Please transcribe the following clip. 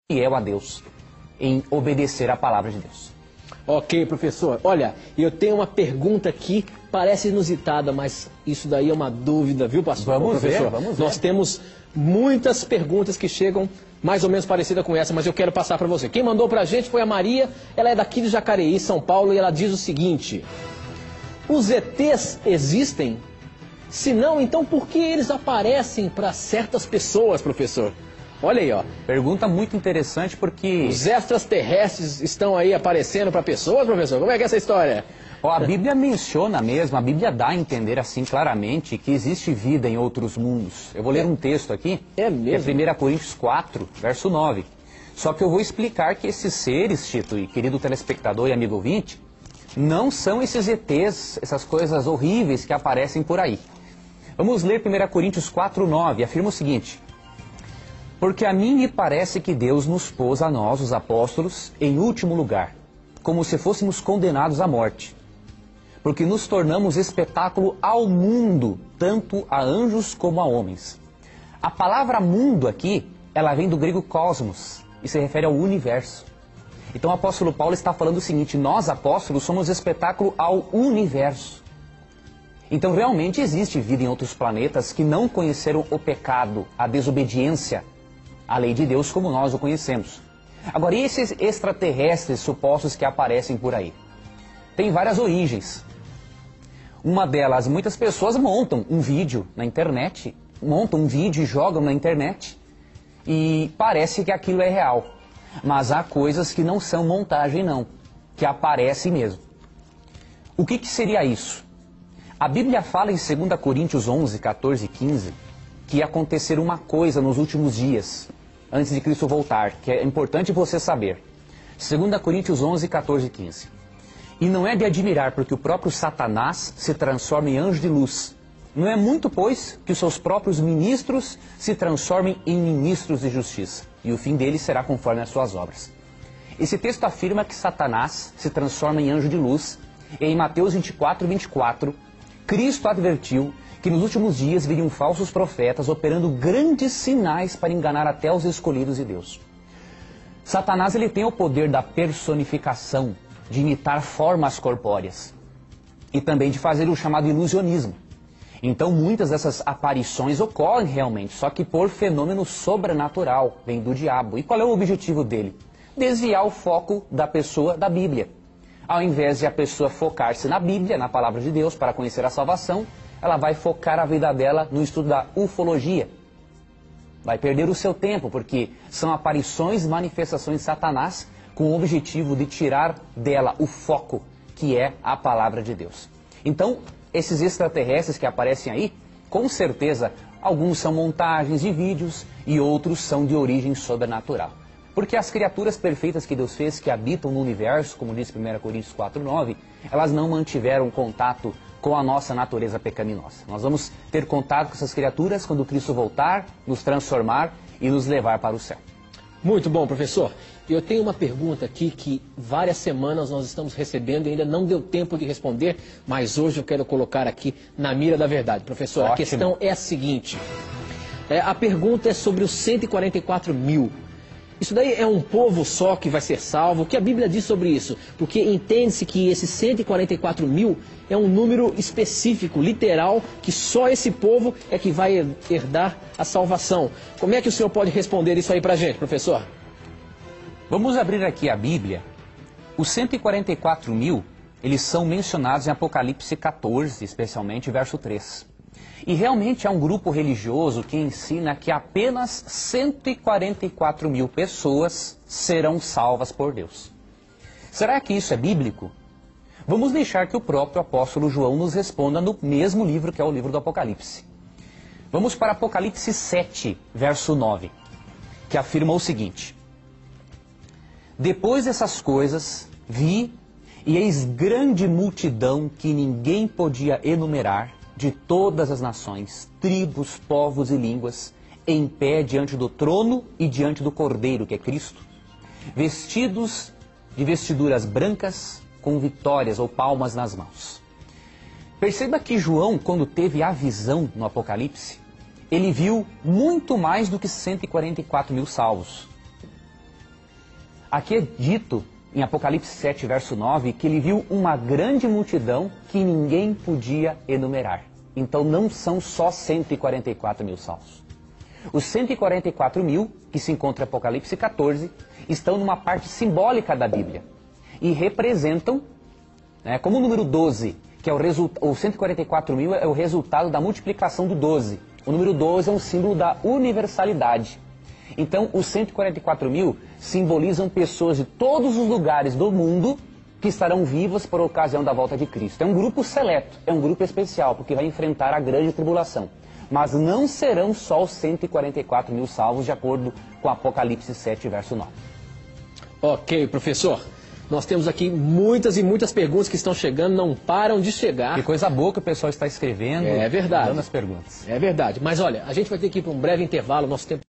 fiel a Deus, em obedecer a palavra de Deus. Ok, professor. Olha, eu tenho uma pergunta aqui, parece inusitada, mas isso daí é uma dúvida, viu, pastor? Vamos professor? ver. Nós temos muitas perguntas que chegam mais ou menos parecidas com essa, mas eu quero passar para você. Quem mandou para a gente foi a Maria, ela é daqui de Jacareí, São Paulo, e ela diz o seguinte: os ETs existem? Se não, então por que eles aparecem para certas pessoas, professor? Olha aí, ó. Pergunta muito interessante porque... Os extraterrestres estão aí aparecendo para pessoas, professor? Como é que é essa história? A Bíblia menciona mesmo, a Bíblia dá a entender assim claramente que existe vida em outros mundos. Eu vou ler um texto aqui, É mesmo? que é 1 Coríntios 4, verso 9. Só que eu vou explicar que esses seres, Tito e querido telespectador e amigo ouvinte, não são esses ETs, essas coisas horríveis que aparecem por aí. Vamos ler 1 Coríntios 4, 9, afirma o seguinte: porque a mim me parece que Deus nos pôs a nós, os apóstolos, em último lugar, como se fôssemos condenados à morte. Porque nos tornamos espetáculo ao mundo, tanto a anjos como a homens. A palavra mundo aqui, ela vem do grego cosmos, e se refere ao universo. Então o apóstolo Paulo está falando o seguinte: nós apóstolos somos espetáculo ao universo. Então realmente existe vida em outros planetas que não conheceram o pecado, a desobediência à lei de Deus como nós o conhecemos. Agora, e esses extraterrestres supostos que aparecem por aí? Tem várias origens. Uma delas, muitas pessoas montam um vídeo na internet, e jogam na internet e parece que aquilo é real. Mas há coisas que não são montagem não, que aparecem mesmo. O que seria isso? A Bíblia fala em 2 Coríntios 11, 14 e 15 que ia acontecer uma coisa nos últimos dias, antes de Cristo voltar, que é importante você saber. 2 Coríntios 11, 14 e 15. E não é de admirar, porque o próprio Satanás se transforma em anjo de luz. Não é muito, pois, que os seus próprios ministros se transformem em ministros de justiça, e o fim deles será conforme as suas obras. Esse texto afirma que Satanás se transforma em anjo de luz, e em Mateus 24, 24, Cristo advertiu que nos últimos dias viriam falsos profetas operando grandes sinais para enganar até os escolhidos de Deus. Satanás ele tem o poder da personificação, de imitar formas corpóreas e também de fazer o chamado ilusionismo. Então muitas dessas aparições ocorrem realmente, só que por fenômeno sobrenatural, vem do diabo. E qual é o objetivo dele? Desviar o foco da pessoa da Bíblia. Ao invés de a pessoa focar-se na Bíblia, na palavra de Deus, para conhecer a salvação, ela vai focar a vida dela no estudo da ufologia. Vai perder o seu tempo, porque são aparições e manifestações de Satanás com o objetivo de tirar dela o foco, que é a palavra de Deus. Então, esses extraterrestres que aparecem aí, com certeza, alguns são montagens de vídeos e outros são de origem sobrenatural. Porque as criaturas perfeitas que Deus fez, que habitam no universo, como diz 1 Coríntios 4, 9, elas não mantiveram contato com a nossa natureza pecaminosa. Nós vamos ter contato com essas criaturas quando Cristo voltar, nos transformar e nos levar para o céu. Muito bom, professor. Eu tenho uma pergunta aqui que várias semanas nós estamos recebendo e ainda não deu tempo de responder, mas hoje eu quero colocar aqui na mira da verdade. Professor, Ótimo. A questão é a seguinte. A pergunta é sobre os 144 mil. Isso daí é um povo só que vai ser salvo? O que a Bíblia diz sobre isso? Porque entende-se que esses 144 mil é um número específico, literal, que só esse povo é que vai herdar a salvação. Como é que o senhor pode responder isso aí pra gente, professor? Vamos abrir aqui a Bíblia. Os 144 mil, eles são mencionados em Apocalipse 14, especialmente verso 3. E realmente há um grupo religioso que ensina que apenas 144 mil pessoas serão salvas por Deus. Será que isso é bíblico? Vamos deixar que o próprio apóstolo João nos responda no mesmo livro que é o livro do Apocalipse. Vamos para Apocalipse 7, verso 9, que afirma o seguinte: depois dessas coisas, vi, e eis grande multidão que ninguém podia enumerar, de todas as nações, tribos, povos e línguas, em pé diante do trono e diante do Cordeiro, que é Cristo, vestidos de vestiduras brancas, com vitórias ou palmas nas mãos. Perceba que João, quando teve a visão no Apocalipse, ele viu muito mais do que 144 mil salvos. Aqui é dito em Apocalipse 7, verso 9, que ele viu uma grande multidão que ninguém podia enumerar. Então não são só 144 mil salvos. Os 144 mil, que se encontram em Apocalipse 14, estão numa parte simbólica da Bíblia. E representam, como o número 12, que é o 144 mil é o resultado da multiplicação do 12. O número 12 é um símbolo da universalidade. Então, os 144 mil simbolizam pessoas de todos os lugares do mundo que estarão vivas por ocasião da volta de Cristo. É um grupo seleto, é um grupo especial, porque vai enfrentar a grande tribulação. Mas não serão só os 144 mil salvos, de acordo com Apocalipse 7, verso 9. Ok, professor. Nós temos aqui muitas e muitas perguntas que estão chegando, não param de chegar. Que coisa boa que o pessoal está escrevendo. É verdade. Dando as perguntas. É verdade. Mas olha, a gente vai ter que ir para um breve intervalo, nosso tempo